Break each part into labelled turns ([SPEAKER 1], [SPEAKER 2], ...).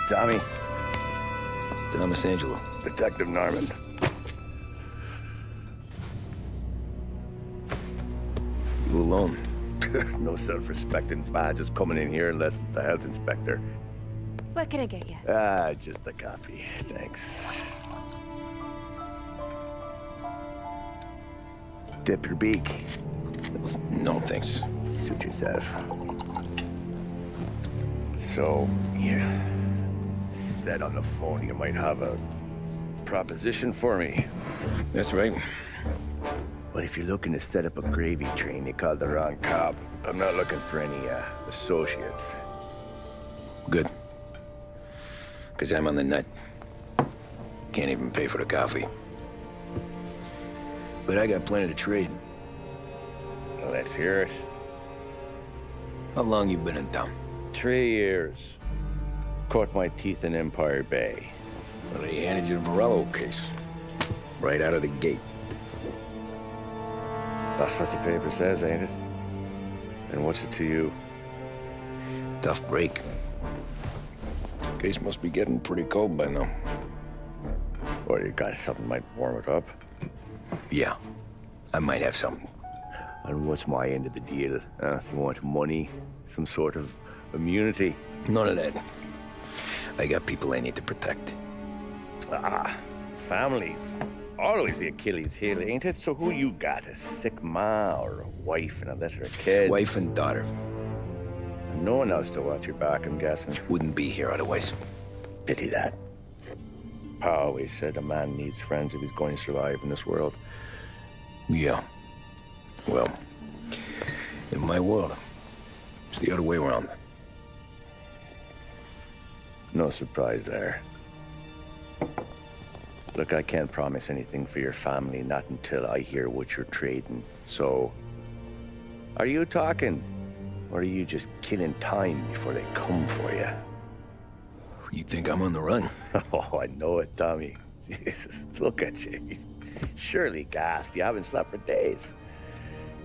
[SPEAKER 1] Tommy.
[SPEAKER 2] Thomas Angelo.
[SPEAKER 1] Detective Norman.
[SPEAKER 2] You alone?
[SPEAKER 1] No self-respecting badges coming in here unless it's the health inspector.
[SPEAKER 3] What can I get you?
[SPEAKER 1] Just a coffee. Thanks. Dip your beak.
[SPEAKER 2] No, thanks.
[SPEAKER 1] Suit yourself. So, you said on the phone you might have a proposition for me.
[SPEAKER 2] That's right.
[SPEAKER 1] Well, if you're looking to set up a gravy train, you called the wrong cop. I'm not looking for any, associates.
[SPEAKER 2] Good. Because I'm on the nut. Can't even pay for the coffee. But I got plenty to trade.
[SPEAKER 1] Well, let's hear it.
[SPEAKER 2] How long you been in town?
[SPEAKER 1] 3 years. Caught my teeth in Empire Bay.
[SPEAKER 2] Well, they handed you the Morello case. Right out of the gate.
[SPEAKER 1] That's what the paper says, ain't it? And what's it to you?
[SPEAKER 2] Tough break. Case must be getting pretty cold by now.
[SPEAKER 1] Or you got something might warm it up?
[SPEAKER 2] Yeah, I might have something.
[SPEAKER 1] And what's my end of the deal? You want money? Some sort of immunity?
[SPEAKER 2] None of that. I got people I need to protect.
[SPEAKER 1] Families. Always the Achilles heel, ain't it? So who you got? A sick ma or a wife and a litter of kids?
[SPEAKER 2] Wife and daughter.
[SPEAKER 1] And no one else to watch your back, I'm guessing.
[SPEAKER 2] Wouldn't be here otherwise.
[SPEAKER 1] Pity that. Pa always said a man needs friends if he's going to survive in this world.
[SPEAKER 2] Yeah. Well, in my world, it's the other way around.
[SPEAKER 1] No surprise there. Look, I can't promise anything for your family, not until I hear what you're trading. So, are you talking? Or are you just killing time before they come for you?
[SPEAKER 2] You think I'm on the run?
[SPEAKER 1] Oh, I know it, Tommy. Jesus, look at you. Surely gassed. You haven't slept for days.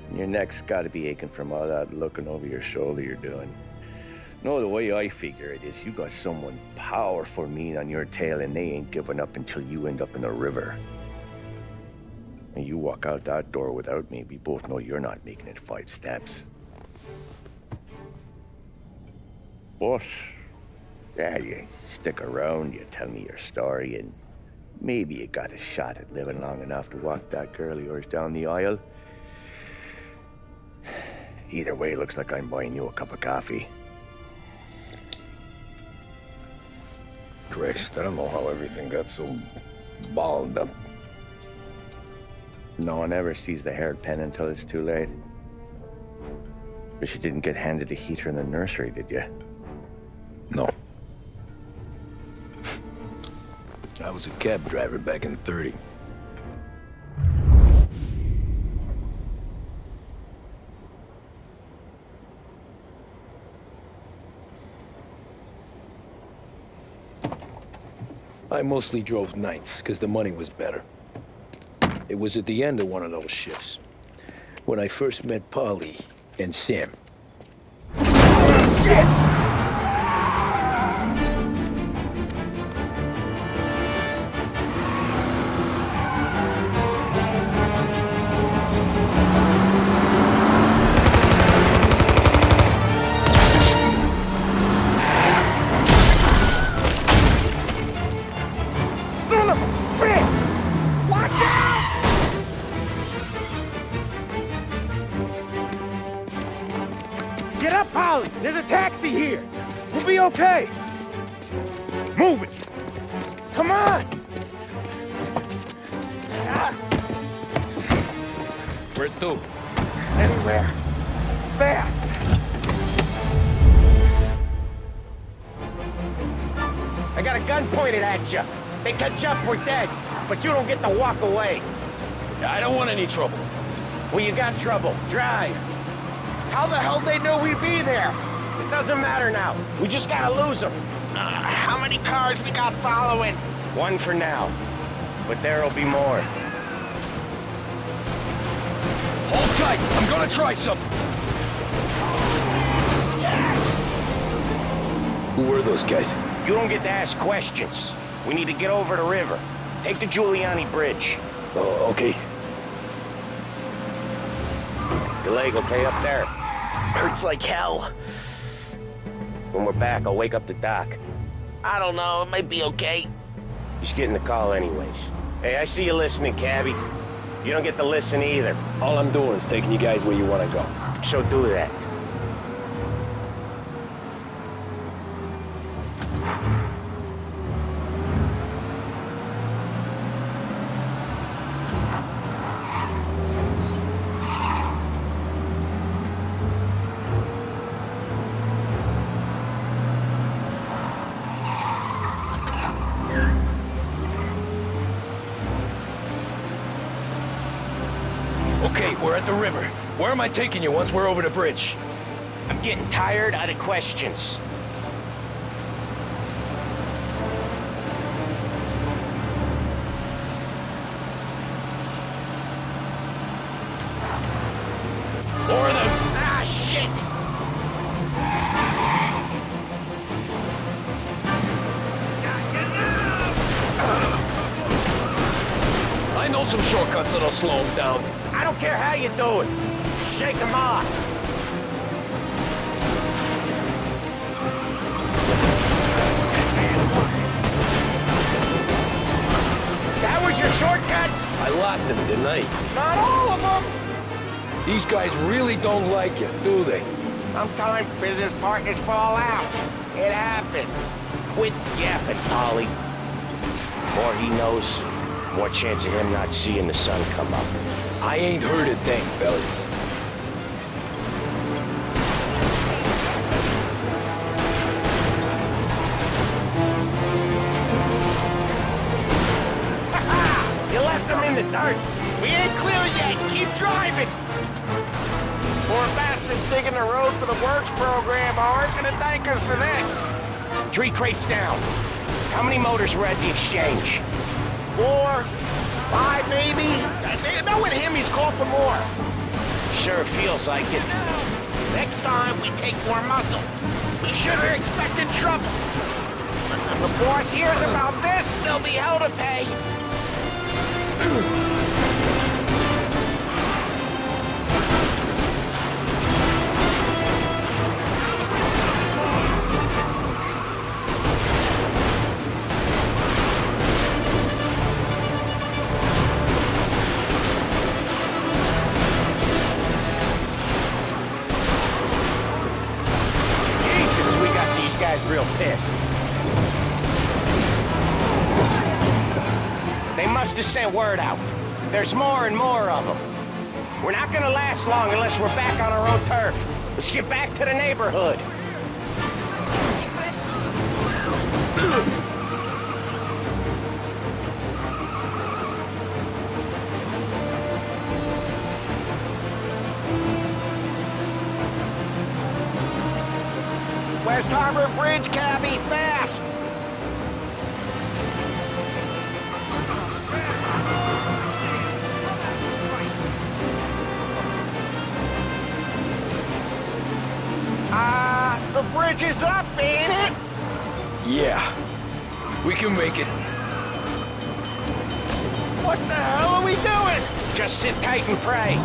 [SPEAKER 1] And your neck's got to be aching from all that looking over your shoulder you're doing. No, the way I figure it is you got someone powerful mean on your tail and they ain't giving up until you end up in the river. And you walk out that door without me, we both know you're not making it 5 steps. But, yeah, you stick around, you tell me your story, and maybe you got a shot at living long enough to walk that girl of yours down the aisle. Either way, looks like I'm buying you a cup of coffee.
[SPEAKER 2] Christ, I don't know how everything got so balled up.
[SPEAKER 1] No one ever sees the hairpin until it's too late. But you didn't get handed a heater in the nursery, did you?
[SPEAKER 2] No. I was a cab driver back in '30. I mostly drove nights, because the money was better. It was at the end of one of those shifts, when I first met Polly and Sam.
[SPEAKER 1] Shit! Son of a bitch! Watch out! Get up, Polly! There's a taxi here! We'll be okay! Move it! Come on!
[SPEAKER 2] Where to?
[SPEAKER 1] Anywhere. Fast!
[SPEAKER 4] I got a gun pointed at you. They catch up, we're dead. But you don't get to walk away.
[SPEAKER 2] I don't want any trouble.
[SPEAKER 4] Well, you got trouble. Drive. How the hell they know we'd be there? It doesn't matter now. We just gotta lose them.
[SPEAKER 5] How many cars we got following?
[SPEAKER 4] One for now. But there'll be more.
[SPEAKER 2] Hold tight. I'm gonna try something. Who were those guys?
[SPEAKER 4] You don't get to ask questions. We need to get over the river. Take the Giuliani Bridge.
[SPEAKER 2] Oh, okay.
[SPEAKER 4] Your leg okay up there? Hurts like hell. When we're back, I'll wake up the doc.
[SPEAKER 5] I don't know, it might be okay.
[SPEAKER 4] Just getting the call anyways. Hey, I see you listening, cabbie. You don't get to listen either.
[SPEAKER 2] All I'm doing is taking you guys where you want to go.
[SPEAKER 4] So do that.
[SPEAKER 2] Okay, we're at the river. Where am I taking you once we're over the bridge?
[SPEAKER 4] I'm getting tired of the questions.
[SPEAKER 2] Or the...
[SPEAKER 5] Ah, shit!
[SPEAKER 2] I know some shortcuts that'll slow him down.
[SPEAKER 4] I don't care how you do it. Just shake them off. That was your shortcut?
[SPEAKER 2] I lost him, didn't I?
[SPEAKER 4] Not all of them.
[SPEAKER 2] These guys really don't like you, do they?
[SPEAKER 4] Sometimes business partners fall out. It happens. Quit yapping, Polly. More he knows, more chance of him not seeing the sun come up.
[SPEAKER 2] I ain't heard a thing, fellas.
[SPEAKER 4] You left him in the dirt.
[SPEAKER 5] We ain't clear yet, keep driving! Poor bastards digging the road for the works program aren't gonna thank us for this.
[SPEAKER 4] 3 crates down. How many motors were at the exchange?
[SPEAKER 5] 4, 5 maybe? Knowing him, he's called for more.
[SPEAKER 4] Sure feels like it.
[SPEAKER 5] Next time, we take more muscle. We should have expected trouble. When the boss hears about this, there'll be hell to pay.
[SPEAKER 4] Jesus, we got these guys real pissed. They must have sent word out. There's more and more of them. We're not gonna last long unless we're back on our own turf. Let's get back to the neighborhood.
[SPEAKER 5] West Harbor Bridge, cabby, fast! The bridge is up, ain't it?
[SPEAKER 2] Yeah. We can make it.
[SPEAKER 5] What the hell are we doing?
[SPEAKER 4] Just sit tight and pray.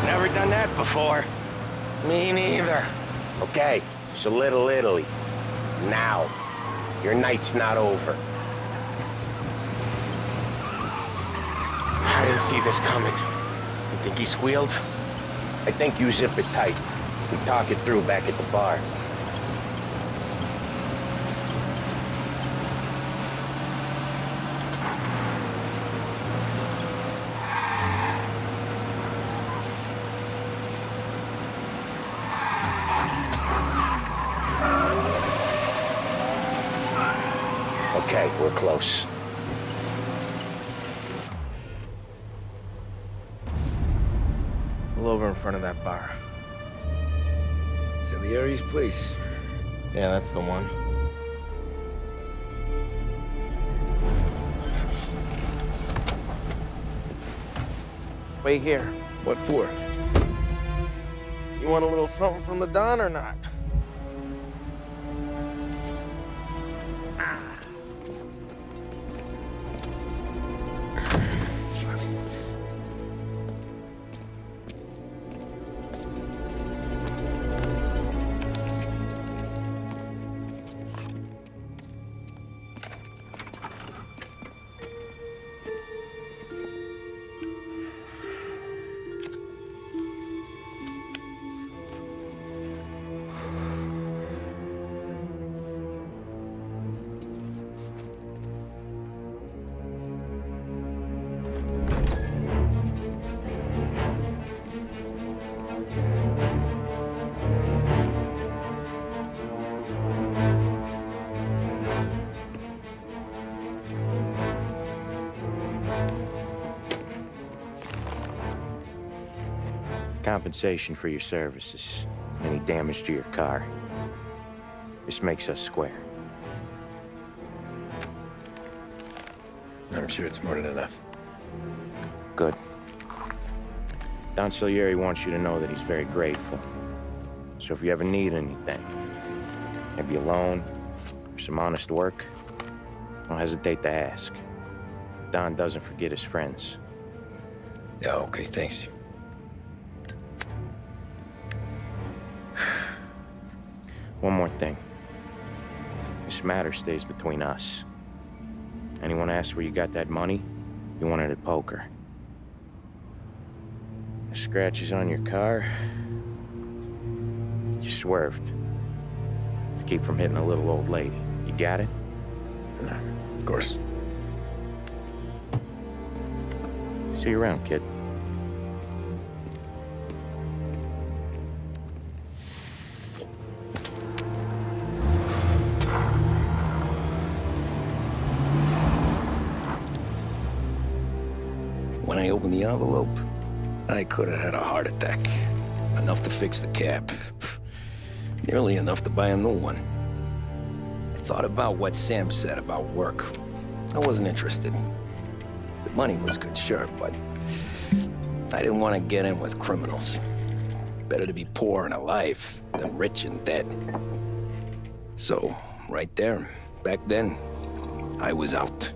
[SPEAKER 4] Never done that before.
[SPEAKER 5] Me neither.
[SPEAKER 4] Okay, so Little Italy. Now. Your night's not over.
[SPEAKER 5] I didn't see this coming. You think he squealed?
[SPEAKER 4] I think you zip it tight. We talk it through back at the bar. Okay, we're close.
[SPEAKER 5] Pull over in front of that bar.
[SPEAKER 2] Salieri's place.
[SPEAKER 5] Yeah, that's the one. Wait here.
[SPEAKER 2] What for?
[SPEAKER 6] You want a little something from the Don or not?
[SPEAKER 4] Compensation for your services. Any damage to your car. This makes us square.
[SPEAKER 2] I'm sure it's more than enough.
[SPEAKER 4] Good. Don Salieri wants you to know that he's very grateful. So if you ever need anything, maybe a loan or some honest work, don't hesitate to ask. Don doesn't forget his friends.
[SPEAKER 2] Yeah, okay, thanks.
[SPEAKER 4] One more thing. This matter stays between us. Anyone asks where you got that money, you want it at poker. The scratches on your car, you swerved. To keep from hitting a little old lady. You got it?
[SPEAKER 2] No, of course.
[SPEAKER 4] See you around, kid.
[SPEAKER 2] When I opened the envelope, I could have had a heart attack. Enough to fix the cap. Nearly enough to buy a new one. I thought about what Sam said about work. I wasn't interested. The money was good, sure, but I didn't want to get in with criminals. Better to be poor and alive than rich and dead. So, right there, back then, I was out.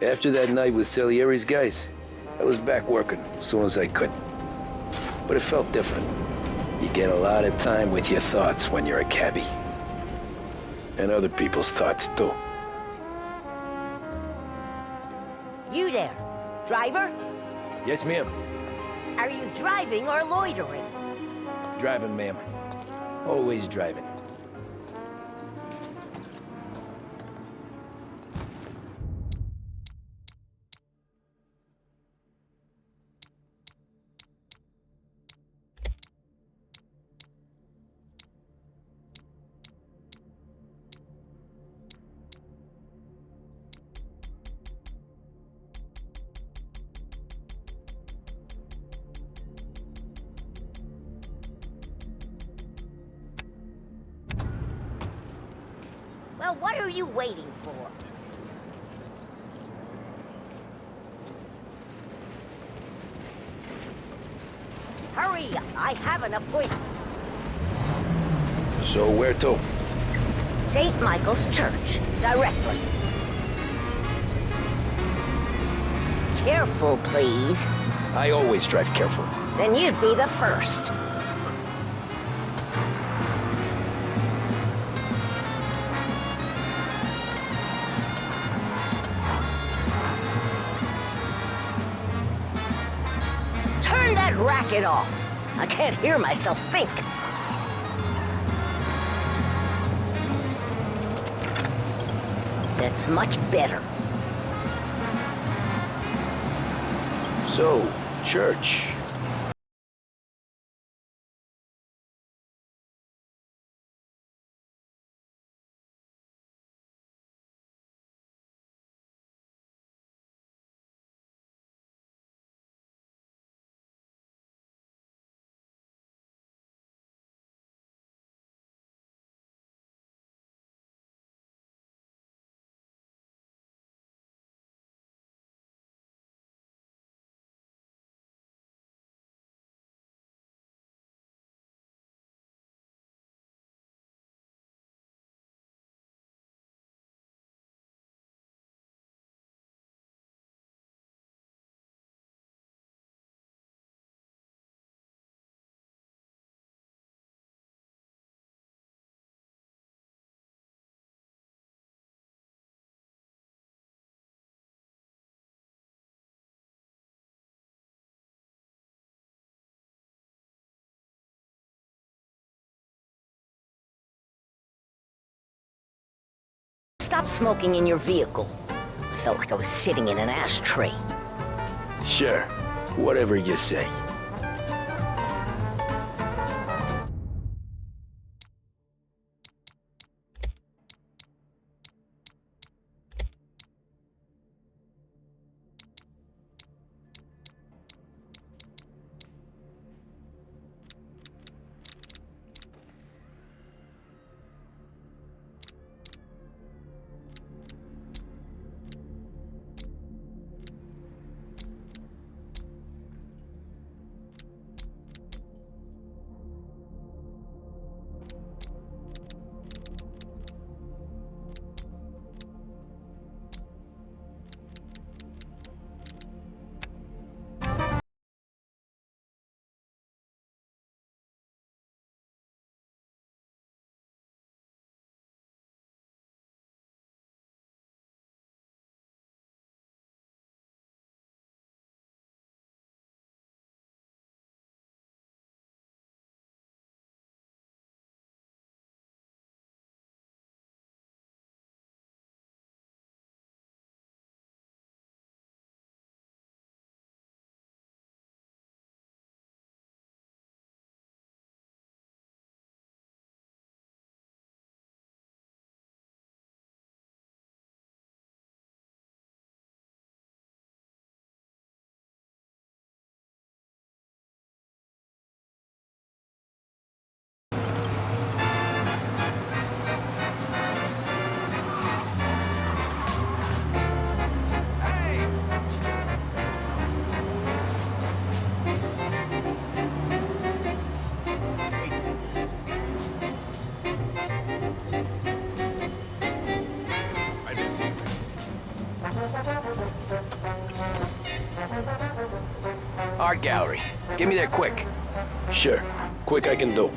[SPEAKER 2] After that night with Salieri's guys, I was back working as soon as I could. But it felt different. You get a lot of time with your thoughts when you're a cabbie. And other people's thoughts, too.
[SPEAKER 7] You there, driver?
[SPEAKER 2] Yes, ma'am.
[SPEAKER 7] Are you driving or loitering?
[SPEAKER 2] Driving, ma'am. Always driving.
[SPEAKER 7] Well, what are you waiting for? Hurry, I have an appointment.
[SPEAKER 2] So where to?
[SPEAKER 7] St. Michael's Church, directly. Careful, please.
[SPEAKER 2] I always drive careful.
[SPEAKER 7] Then you'd be the first. Turn that racket off. I can't hear myself think. That's much better.
[SPEAKER 2] So, church.
[SPEAKER 7] Stop smoking in your vehicle. I felt like I was sitting in an ashtray.
[SPEAKER 2] Sure, whatever you say.
[SPEAKER 8] Art gallery. Get me there quick.
[SPEAKER 2] Sure, quick I can do.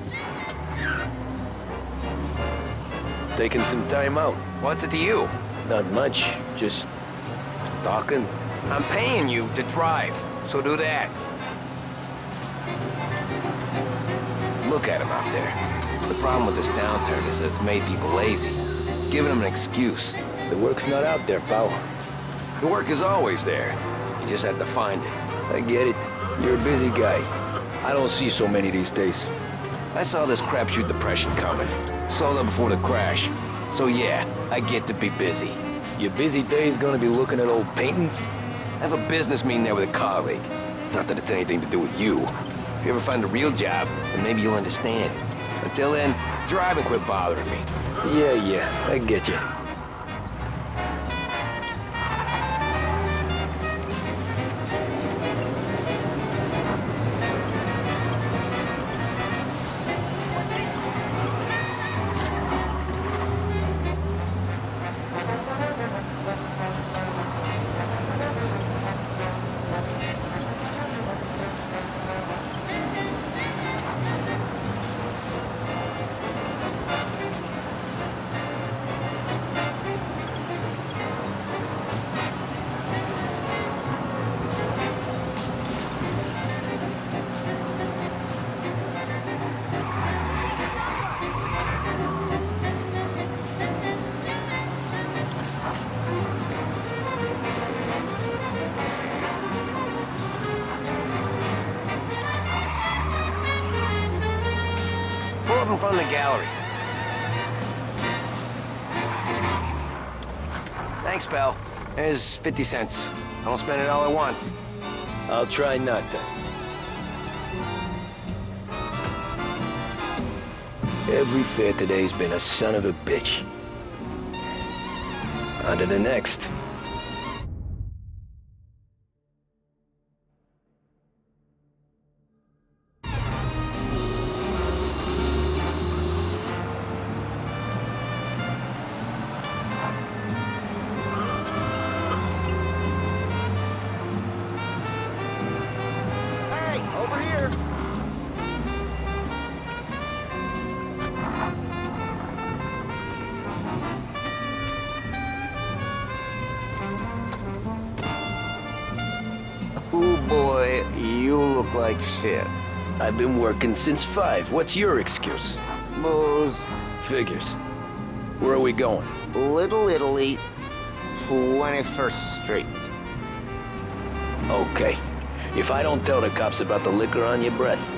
[SPEAKER 2] Taking some time out.
[SPEAKER 8] What's it to you?
[SPEAKER 2] Not much, just talking.
[SPEAKER 8] I'm paying you to drive, so do that. Look at him out there. The problem with this downturn is that it's made people lazy, giving them an excuse.
[SPEAKER 2] The work's not out there, pal.
[SPEAKER 8] The work is always there. You just have to find it.
[SPEAKER 2] I get it. You're a busy guy. I don't see so many these days.
[SPEAKER 8] I saw this crapshoot depression coming. Sold up before the crash. So yeah, I get to be busy.
[SPEAKER 2] Your busy day's gonna be looking at old paintings?
[SPEAKER 8] I have a business meeting there with a colleague. Not that it's anything to do with you. If you ever find a real job, then maybe you'll understand. Until then, drive and quit bothering me.
[SPEAKER 2] Yeah, I get you.
[SPEAKER 8] Pull up in front of the gallery. Thanks, pal. There's 50 cents. Don't spend it all at once.
[SPEAKER 2] I'll try not to. Every fare today's been a son of a bitch. On to the next.
[SPEAKER 6] Ooh, boy, you look like shit.
[SPEAKER 2] I've been working since 5. What's your excuse?
[SPEAKER 6] Booze.
[SPEAKER 2] Figures. Where are we going?
[SPEAKER 6] Little Italy, 21st Street.
[SPEAKER 2] Okay. If I don't tell the cops about the liquor on your breath,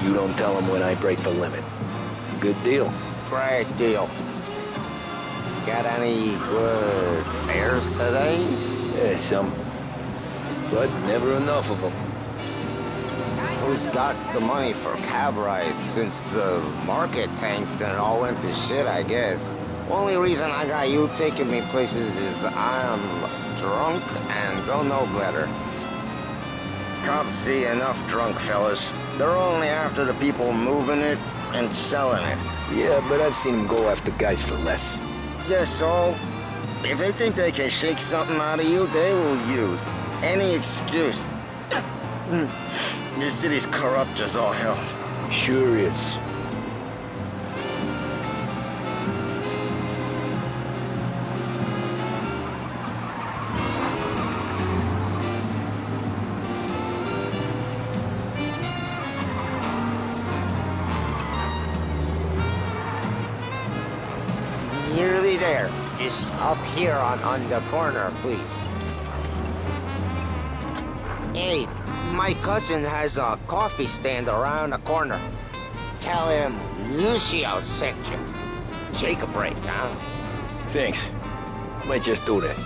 [SPEAKER 2] you don't tell them when I break the limit. Good deal.
[SPEAKER 6] Great deal. Got any good fares today?
[SPEAKER 2] Yeah, some. But never enough of them.
[SPEAKER 6] Who's got the money for cab rides since the market tanked and it all went to shit, I guess? Only reason I got you taking me places is I'm drunk and don't know better. Cops see enough drunk fellas. They're only after the people moving it and selling it.
[SPEAKER 2] Yeah, but I've seen them go after guys for less.
[SPEAKER 6] Yes, so if they think they can shake something out of you, they will use any excuse. This city's corrupt as all hell.
[SPEAKER 2] Sure is.
[SPEAKER 6] Nearly there. Just up here on the corner, please. Hey, my cousin has a coffee stand around the corner. Tell him Inicio sent you. Take a break, huh?
[SPEAKER 2] Thanks. Might just do that.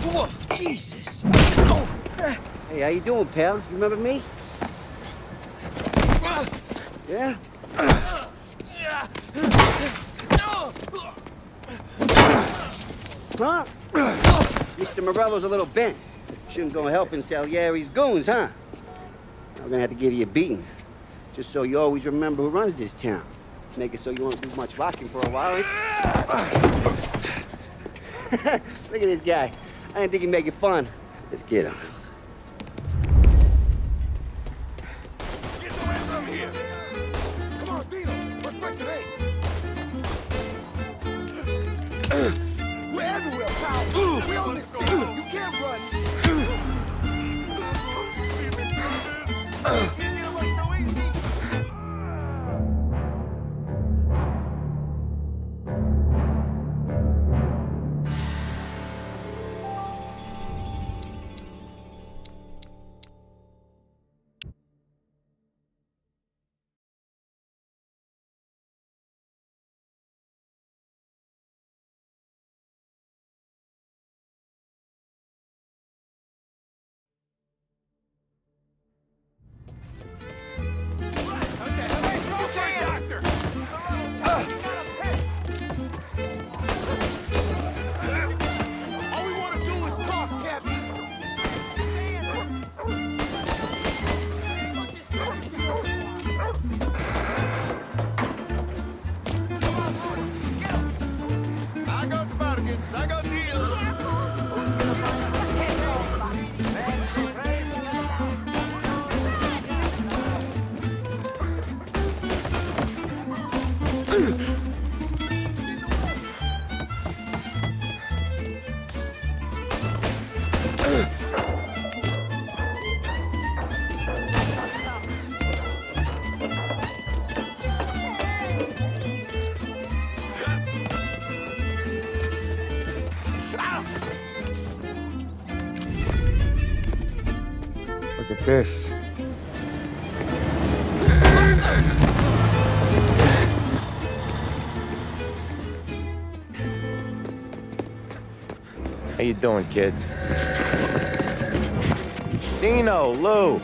[SPEAKER 9] Whoa, Jesus! Hey, how you doing, pal? You remember me? Yeah? Huh? Mr. Morello's a little bent. Shouldn't go helping Salieri's goons, huh? I'm gonna have to give you a beating. Just so you always remember who runs this town. Make it so you won't do much walking for a while. Look at this guy. I didn't think he'd make it fun. Let's get him.
[SPEAKER 10] Get away from here! Come on, Dino! Perspective A! We're everywhere, pal! We own this city! You can't run! Get away so easy! All we want to do is talk, Captain! I got the bargains, I got deals. Who's gonna buy
[SPEAKER 4] Look at this. How you doing, kid? Dino, Lou. You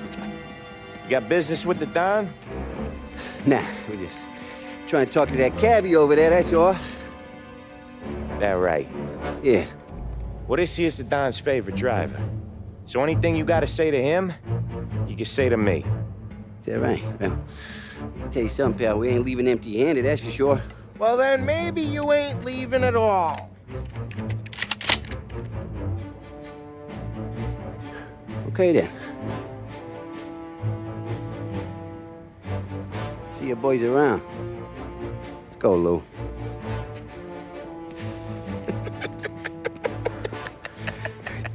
[SPEAKER 4] got business with the Don?
[SPEAKER 9] Nah, we're just trying to talk to that cabbie over there, that's all.
[SPEAKER 4] That right.
[SPEAKER 9] Yeah.
[SPEAKER 4] Well, this here's the Don's favorite driver. So anything you gotta say to him, you can say to me.
[SPEAKER 9] Is that right? Well, I'll tell you something, pal. We ain't leaving empty-handed, that's for sure.
[SPEAKER 4] Well, then maybe you ain't leaving at all.
[SPEAKER 9] Okay, then. See you boys around. Let's go, Lou.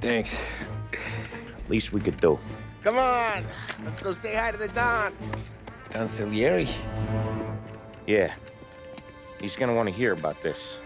[SPEAKER 2] Thanks.
[SPEAKER 4] Least we could do.
[SPEAKER 5] Come on, let's go say hi to the Don.
[SPEAKER 2] Don Salieri?
[SPEAKER 4] Yeah. He's gonna want to hear about this.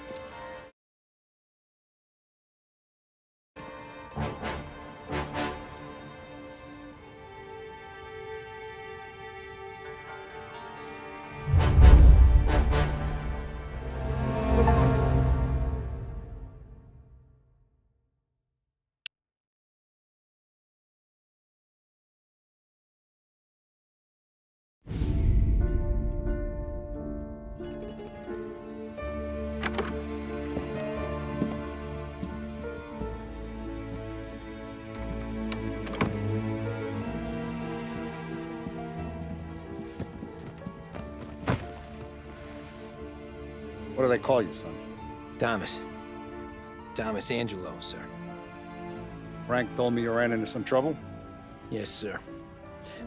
[SPEAKER 11] What do they call you, son?
[SPEAKER 2] Thomas. Thomas Angelo, sir.
[SPEAKER 11] Frank told me you ran into some trouble?
[SPEAKER 2] Yes, sir.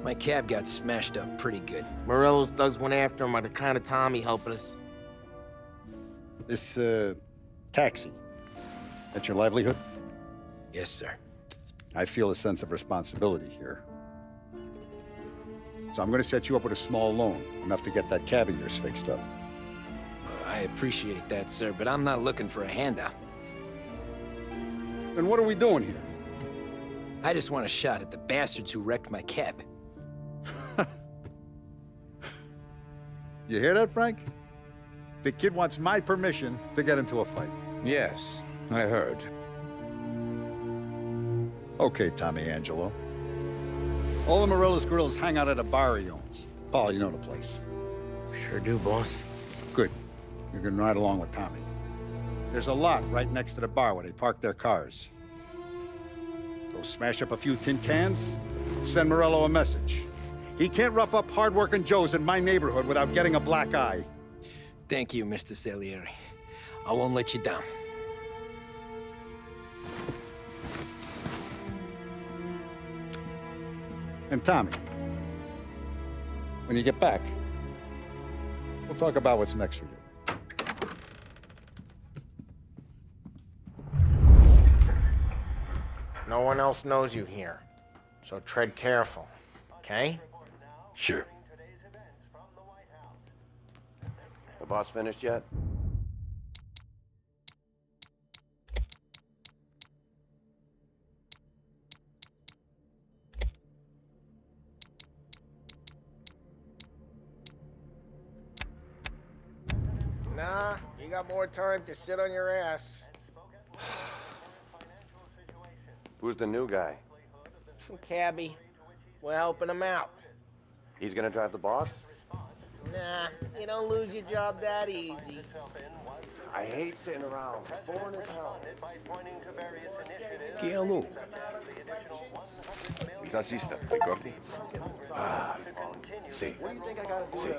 [SPEAKER 2] My cab got smashed up pretty good.
[SPEAKER 5] Morello's thugs went after him on account of Tommy helping us.
[SPEAKER 11] This, taxi, that's your livelihood?
[SPEAKER 2] Yes, sir.
[SPEAKER 11] I feel a sense of responsibility here. So I'm gonna set you up with a small loan, enough to get that cab of yours fixed up.
[SPEAKER 2] I appreciate that, sir, but I'm not looking for a handout.
[SPEAKER 11] Then what are we doing here?
[SPEAKER 2] I just want a shot at the bastards who wrecked my cab.
[SPEAKER 11] You hear that, Frank? The kid wants my permission to get into a fight.
[SPEAKER 12] Yes, I heard.
[SPEAKER 11] Okay, Tommy Angelo. All the Morello's girls hang out at a bar he owns. Paul, you know the place.
[SPEAKER 5] Sure do, boss.
[SPEAKER 11] Good. You can ride along with Tommy. There's a lot right next to the bar where they park their cars. Go smash up a few tin cans, send Morello a message. He can't rough up hard-working Joes in my neighborhood without getting a black eye.
[SPEAKER 2] Thank you, Mr. Salieri. I won't let you down.
[SPEAKER 11] And Tommy, when you get back, we'll talk about what's next for you.
[SPEAKER 5] No one else knows you here, so tread careful, okay?
[SPEAKER 2] Sure.
[SPEAKER 1] The boss finished yet?
[SPEAKER 5] Nah, you got more time to sit on your ass.
[SPEAKER 1] Who's the new guy?
[SPEAKER 5] Some cabbie. We're helping him out.
[SPEAKER 1] He's gonna drive the boss?
[SPEAKER 5] Nah, you don't lose your job that easy.
[SPEAKER 1] I hate sitting around. Boring as hell.
[SPEAKER 12] Chi è lui?
[SPEAKER 10] Il tassista, ricordi?
[SPEAKER 1] Ah, sì. Sì.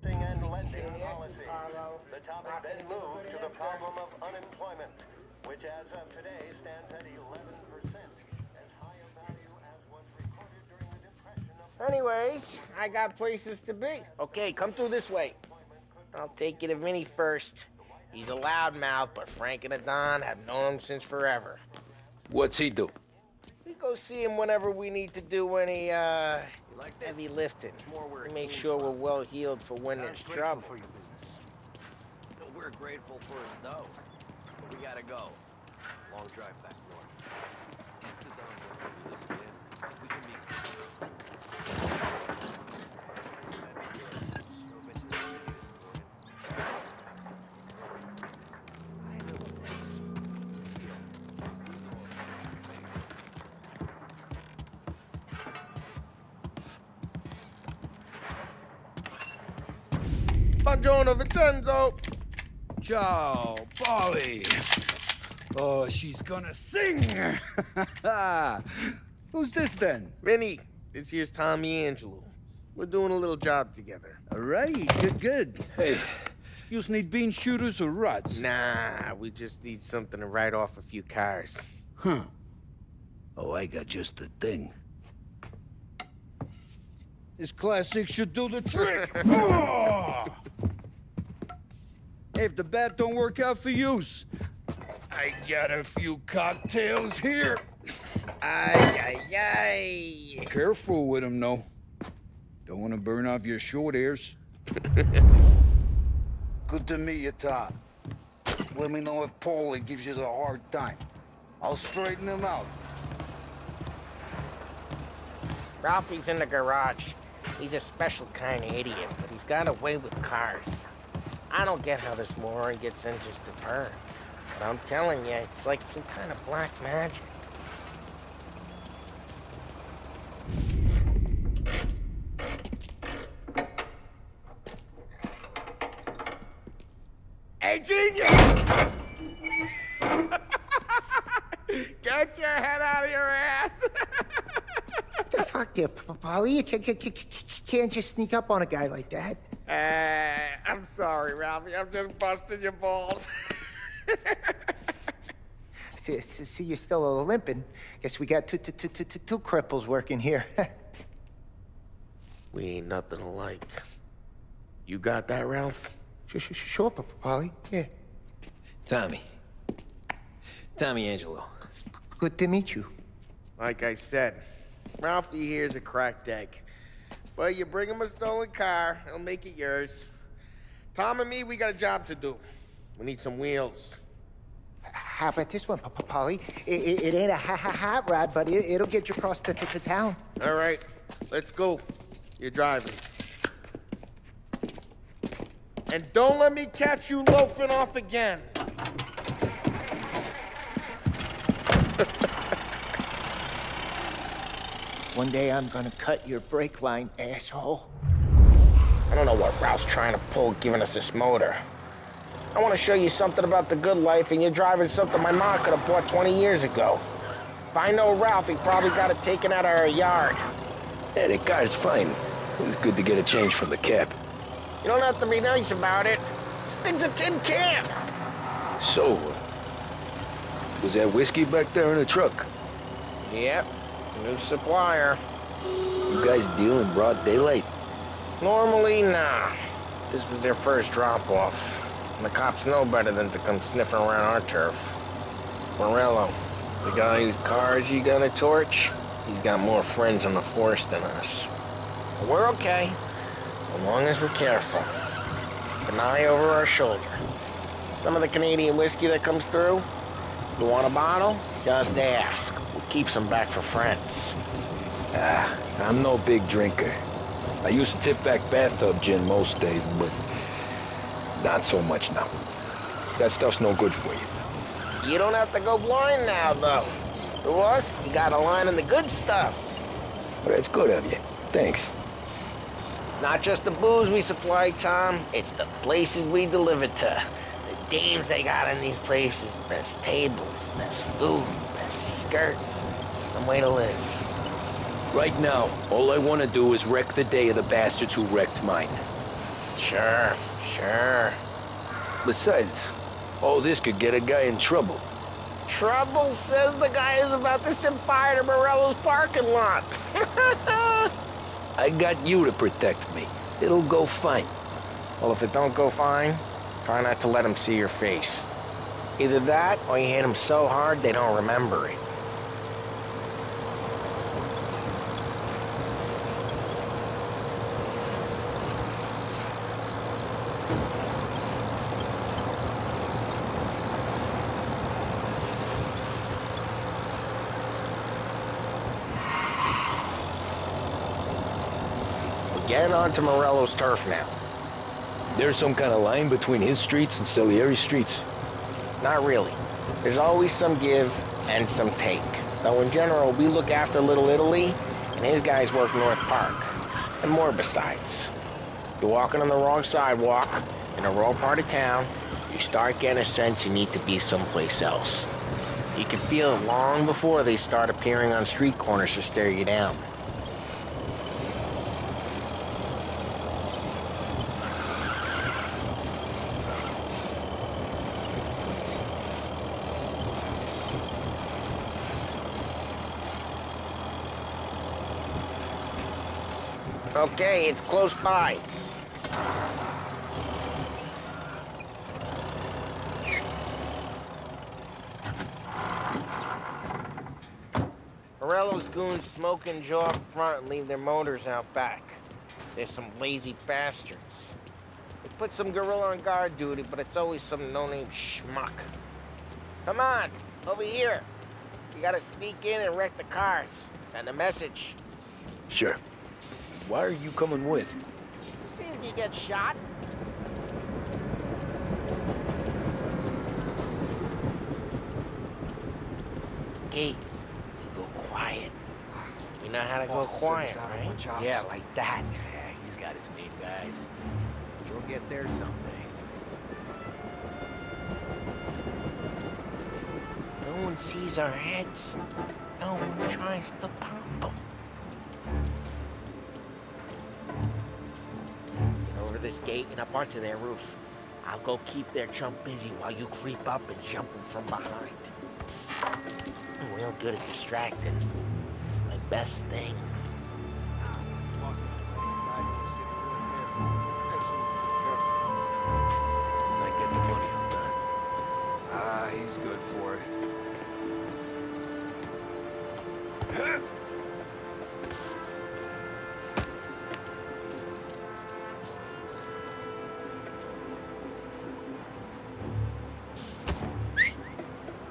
[SPEAKER 13] And lending policy. The topic then moved to the problem of unemployment, which as of today stands at 11%, as high a value as was recorded during the Depression of...
[SPEAKER 5] Anyways, I got places to be. Okay, come through this way. I'll take you to Vinny first. He's a loudmouth, but Frank and the Don have known him since forever.
[SPEAKER 12] What's he do?
[SPEAKER 5] We go see him whenever we need to do any, heavy lifting. We make sure we're well healed for when there's trouble.
[SPEAKER 2] We're grateful for his dough. We gotta go. Long drive back north.
[SPEAKER 5] Buongiorno, Vincenzo.
[SPEAKER 11] Ciao, Polly. Oh, she's gonna sing. Who's this then?
[SPEAKER 5] Vinny, this here's Tommy Angelo. We're doing a little job together.
[SPEAKER 11] All right, good. Hey, you just need bean shooters or rods?
[SPEAKER 5] Nah, we just need something to write off a few cars.
[SPEAKER 11] Huh. Oh, I got just the thing.
[SPEAKER 14] This classic should do the trick. Oh! Hey, if the bat don't work out for yous, I got a few cocktails here.
[SPEAKER 5] Ay, ay, ay.
[SPEAKER 14] Careful with them, though. Don't want to burn off your short hairs. Good to meet you, Todd. Let me know if Paulie gives you a hard time. I'll straighten him out.
[SPEAKER 5] Ralphie's in the garage. He's a special kind of idiot, but he's got a way with cars. I don't get how this moron gets engines to burn. But I'm telling you, it's like some kind of black magic.
[SPEAKER 10] Hey, genius! Get your head out of your ass!
[SPEAKER 15] What the fuck there, Paulie? You can't just sneak up on a guy like that.
[SPEAKER 10] I'm sorry, Ralphie. I'm just busting your balls.
[SPEAKER 15] See, you're still limping. Guess we got two cripples working here.
[SPEAKER 5] We ain't nothing alike. You got that, Ralph?
[SPEAKER 15] Sure, Paulie. Yeah.
[SPEAKER 2] Tommy. Tommy Angelo.
[SPEAKER 15] Good to meet you.
[SPEAKER 5] Like I said, Ralphie here's a cracked egg. But you bring him a stolen car, he'll make it yours. Tom and me, we got a job to do. We need some wheels.
[SPEAKER 15] How about this one, Paulie? It ain't a hot rod, but it'll get you across to town.
[SPEAKER 5] All right, let's go. You're driving. And don't let me catch you loafing off again.
[SPEAKER 15] One day I'm gonna cut your brake line, asshole.
[SPEAKER 5] I don't know what Ralph's trying to pull giving us this motor. I want to show you something about the good life, and you're driving something my mom could have bought 20 years ago. If I know Ralph, he probably got it taken out of our yard.
[SPEAKER 2] Yeah, the car's fine. It's good to get a change from the cab.
[SPEAKER 5] You don't have to be nice about it. This thing's a tin can.
[SPEAKER 2] So, was that whiskey back there in the truck?
[SPEAKER 5] Yep, new supplier.
[SPEAKER 2] You guys deal in broad daylight?
[SPEAKER 5] Normally, nah. This was their first drop-off. And the cops know better than to come sniffing around our turf. Morello, the guy whose cars you got a torch, he's got more friends on the force than us. But we're okay, as long as we're careful. Keep an eye over our shoulder. Some of the Canadian whiskey that comes through, you want a bottle? Just ask. We'll keep some back for friends.
[SPEAKER 2] I'm no big drinker. I used to tip back bathtub gin most days, but not so much now. That stuff's no good for you.
[SPEAKER 5] You don't have to go blind now, though. To us, you got a line in the good stuff.
[SPEAKER 2] But it's good of you. Thanks.
[SPEAKER 5] Not just the booze we supply, Tom. It's the places we deliver to. The dames they got in these places. Best tables, best food, best skirt. Some way to live.
[SPEAKER 2] Right now, all I want to do is wreck the day of the bastards who wrecked mine.
[SPEAKER 5] Sure.
[SPEAKER 2] Besides, all this could get a guy in trouble.
[SPEAKER 5] Trouble, says the guy who's about to set fire to Morello's parking lot.
[SPEAKER 2] I got you to protect me. It'll go fine.
[SPEAKER 5] Well, if it don't go fine, try not to let them see your face. Either that, or you hit them so hard they don't remember it. Getting onto Morello's turf now.
[SPEAKER 2] There's some kind of line between his streets and Salieri's streets?
[SPEAKER 5] Not really. There's always some give and some take. Though in general, we look after Little Italy, and his guys work North Park. And more besides. You're walking on the wrong sidewalk, in the wrong part of town, you start getting a sense you need to be someplace else. You can feel it long before they start appearing on street corners to stare you down. Okay, it's close by. Morello's goons smoke and jaw up front and leave their motors out back. They're some lazy bastards. They put some gorilla on guard duty, but it's always some no-name schmuck. Come on, over here. You gotta sneak in and wreck the cars. Send a message.
[SPEAKER 2] Sure. Why are you coming with?
[SPEAKER 5] To see if you get shot. Hey, you go quiet. You know how to go quiet, right? Yeah, like that.
[SPEAKER 1] Yeah, he's got his main guys. You'll get there someday.
[SPEAKER 5] No one sees our heads. No one tries to pop them. Get over this gate and up onto their roof. I'll go keep their chump busy while you creep up and jump him from behind. I'm real good at distracting. It's my best thing.
[SPEAKER 1] I get the money, I'm done.
[SPEAKER 2] Ah, he's good for it.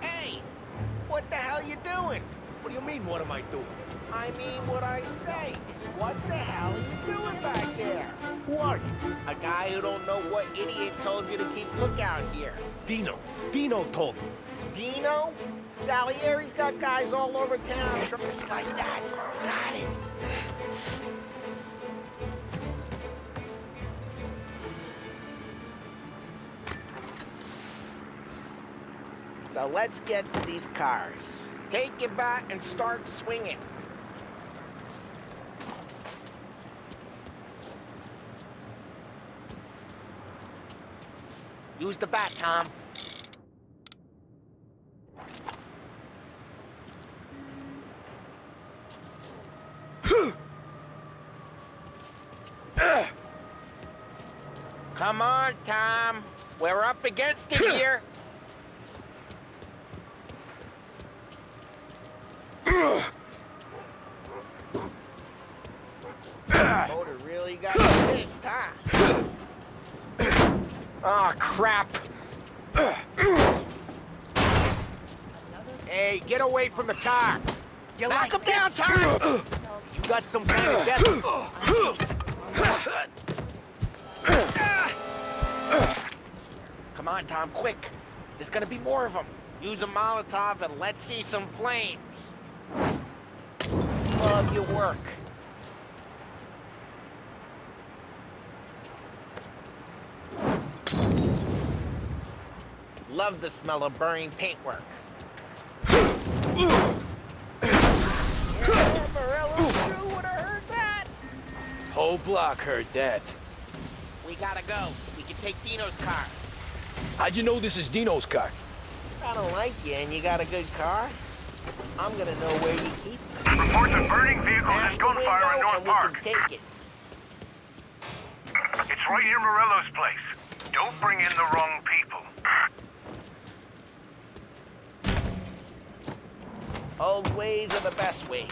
[SPEAKER 5] Hey! What the hell you doing?
[SPEAKER 1] What do you mean, what am I doing?
[SPEAKER 5] I mean what I say. What the hell are you doing back there?
[SPEAKER 1] Who are you?
[SPEAKER 5] A guy who don't know what idiot told you to keep lookout here.
[SPEAKER 1] Dino. Dino told me.
[SPEAKER 5] Dino? Salieri's got guys all over town. Just like that. You got it. So let's get to these cars. Take your bat and start swinging. Use the bat, Tom. Come on, Tom. We're up against it here. Motor really got pissed, huh? Oh, crap. Hey, get away from the car. Knock him down, Tom. You got some kind of death. Come on, Tom, quick. There's gonna be more of them. Use a Molotov and let's see some flames. Love your work. Love the smell of burning paintwork. Yeah, Morello's crew would have heard that.
[SPEAKER 2] Whole block heard that.
[SPEAKER 5] We gotta go. We can take Dino's car.
[SPEAKER 2] How'd you know this is Dino's car?
[SPEAKER 5] I don't like you and you got a good car. I'm gonna know where you keep it.
[SPEAKER 10] Reports of burning vehicles and gunfire in North Park.
[SPEAKER 5] Take it.
[SPEAKER 10] It's right near Morello's place. Don't bring in the wrong people.
[SPEAKER 5] Old ways are the best ways.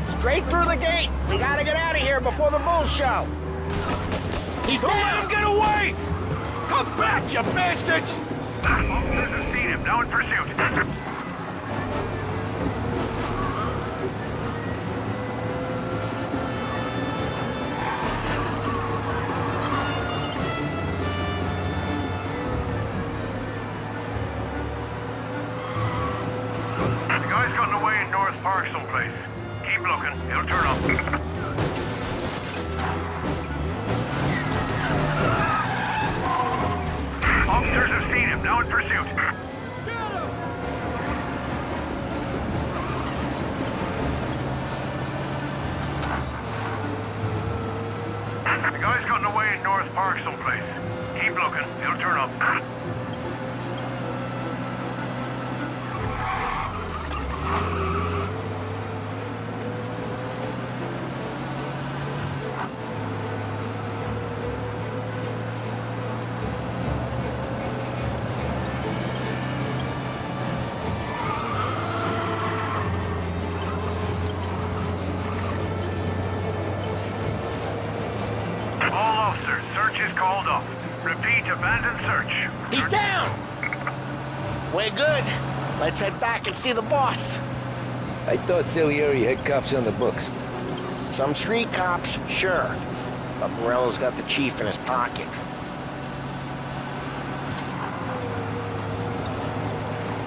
[SPEAKER 5] Straight through the gate. We gotta get out of here before the bull show. He's
[SPEAKER 2] Don't
[SPEAKER 5] down.
[SPEAKER 2] let him get away! Come back, you bastards!
[SPEAKER 10] Officers have seen him, now in pursuit. The guy's gotten away in North Park someplace. Keep looking, he'll turn up. Officers have seen him, now in pursuit. The guy's gotten away in North Park someplace. Keep looking, he'll turn up. Repeat, abandoned search.
[SPEAKER 5] He's down! We're good. Let's head back and see the boss.
[SPEAKER 2] I thought Salieri had cops on the books.
[SPEAKER 5] Some street cops, sure. But Morello's got the chief in his pocket.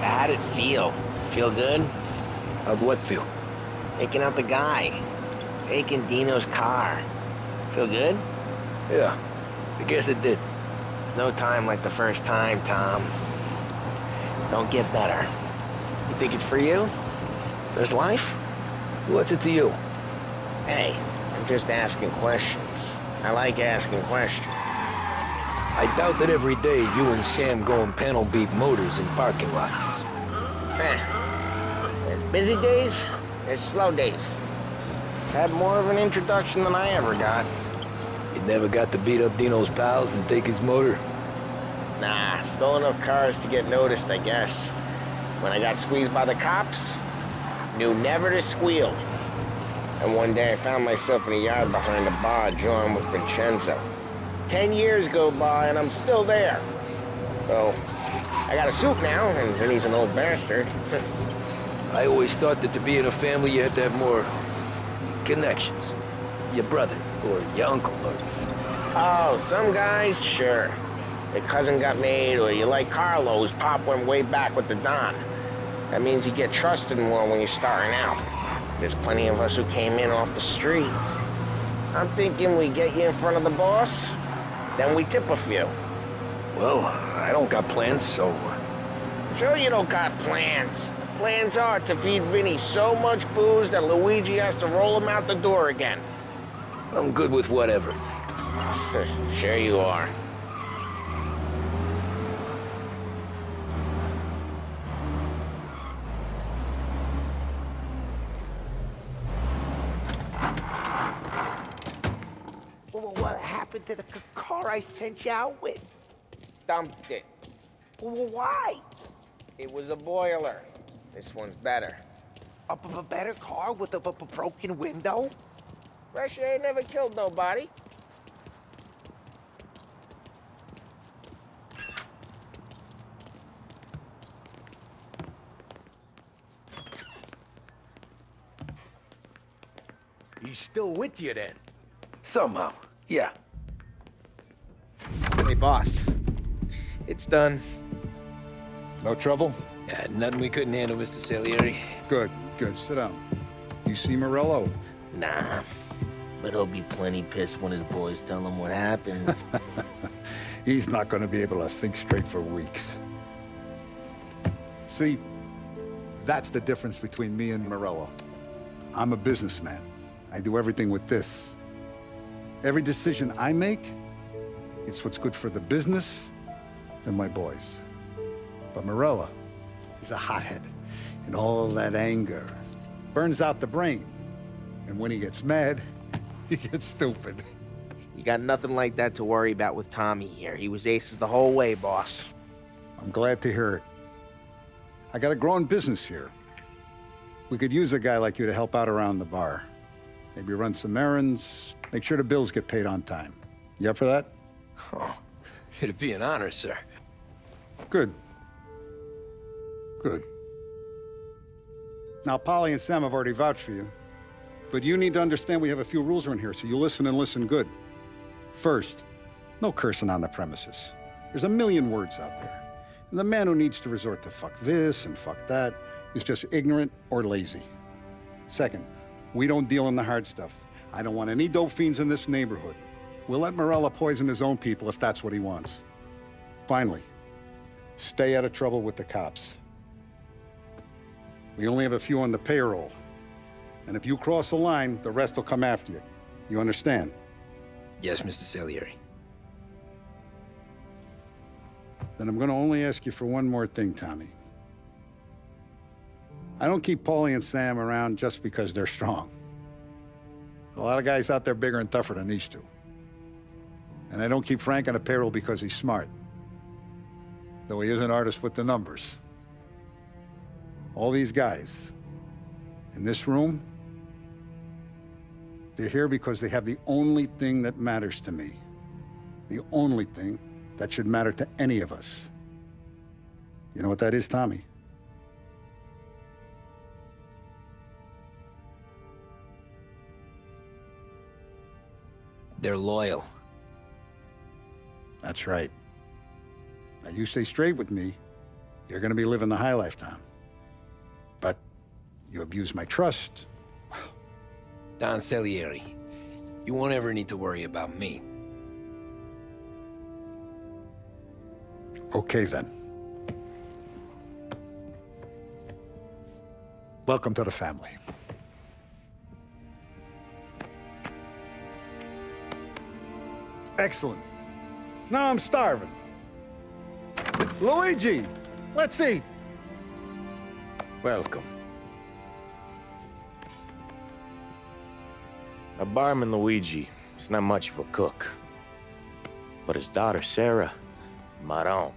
[SPEAKER 5] How'd it feel? Feel good?
[SPEAKER 2] How'd what feel?
[SPEAKER 5] Taking out the guy. Taking Dino's car. Feel good?
[SPEAKER 2] Yeah, I guess it did.
[SPEAKER 5] There's no time like the first time, Tom. Don't get better. You think it's for you? This life?
[SPEAKER 2] What's it to you?
[SPEAKER 5] Hey, I'm just asking questions. I like asking questions.
[SPEAKER 2] I doubt that every day you and Sam go and panel beat motors in parking lots.
[SPEAKER 5] There's busy days, there's slow days. Had more of an introduction than I ever got.
[SPEAKER 2] You never got to beat up Dino's pals and take his motor?
[SPEAKER 5] Nah, stole enough cars to get noticed, I guess. When I got squeezed by the cops, knew never to squeal. And one day I found myself in a yard behind a bar drawing with Vincenzo. 10 years go by and I'm still there. So, I got a suit now, and he's an old bastard.
[SPEAKER 2] I always thought that to be in a family you had to have more connections. Your brother, or your uncle, or...
[SPEAKER 5] Oh, some guys, sure. Your cousin got made, or you like Carlo, whose pop went way back with the Don. That means you get trusted more when you're starting out. There's plenty of us who came in off the street. I'm thinking we get you in front of the boss, then we tip a few.
[SPEAKER 2] Well, I don't got plans, so...
[SPEAKER 5] Sure you don't got plans. The plans are to feed Vinny so much booze that Luigi has to roll him out the door again.
[SPEAKER 2] I'm good with whatever.
[SPEAKER 5] Sure you are.
[SPEAKER 15] Well, what happened to the car I sent you out with?
[SPEAKER 5] Dumped it.
[SPEAKER 15] Well, why?
[SPEAKER 5] It was a boiler. This one's better.
[SPEAKER 15] A better car with a broken window?
[SPEAKER 5] Fresh air never killed nobody.
[SPEAKER 12] He's still with you then?
[SPEAKER 2] Somehow, yeah.
[SPEAKER 5] Hey, boss. It's done.
[SPEAKER 11] No trouble?
[SPEAKER 2] Yeah, nothing we couldn't handle, Mr. Salieri.
[SPEAKER 11] Good, good. Sit down. You see Morello?
[SPEAKER 5] Nah. But he'll be plenty pissed when his boys tell him what happened.
[SPEAKER 11] He's not going to be able to think straight for weeks. See, that's the difference between me and Morello. I'm a businessman. I do everything with this. Every decision I make, it's what's good for the business and my boys. But Morello is a hothead, and all that anger burns out the brain. And when he gets mad, he gets stupid.
[SPEAKER 5] You got nothing like that to worry about with Tommy here. He was aces the whole way, boss.
[SPEAKER 11] I'm glad to hear it. I got a growing business here. We could use a guy like you to help out around the bar. Maybe run some errands, make sure the bills get paid on time. You up for that?
[SPEAKER 2] Oh, it'd be an honor, sir.
[SPEAKER 11] Good. Good. Now, Polly and Sam have already vouched for you. But you need to understand we have a few rules around here, so you listen and listen good. First, no cursing on the premises. There's a million words out there. And the man who needs to resort to fuck this and fuck that is just ignorant or lazy. Second, we don't deal in the hard stuff. I don't want any dope fiends in this neighborhood. We'll let Morello poison his own people if that's what he wants. Finally, stay out of trouble with the cops. We only have a few on the payroll. And if you cross the line, the rest will come after you. You understand?
[SPEAKER 2] Yes, Mr. Salieri.
[SPEAKER 11] Then I'm going to only ask you for one more thing, Tommy. I don't keep Paulie and Sam around just because they're strong. A lot of guys out there bigger and tougher than these two. And I don't keep Frank on the payroll because he's smart. Though he is an artist with the numbers. All these guys in this room, they're here because they have the only thing that matters to me. The only thing that should matter to any of us. You know what that is, Tommy?
[SPEAKER 2] They're loyal.
[SPEAKER 11] That's right. Now, you stay straight with me, you're gonna be living the high life, Tom. But you abuse my trust.
[SPEAKER 2] Don Salieri, you won't ever need to worry about me.
[SPEAKER 11] Okay, then. Welcome to the family. Excellent. Now I'm starving. Luigi, let's eat.
[SPEAKER 1] Welcome.
[SPEAKER 4] Our barman Luigi is not much of a cook. But his daughter Sarah, Maron.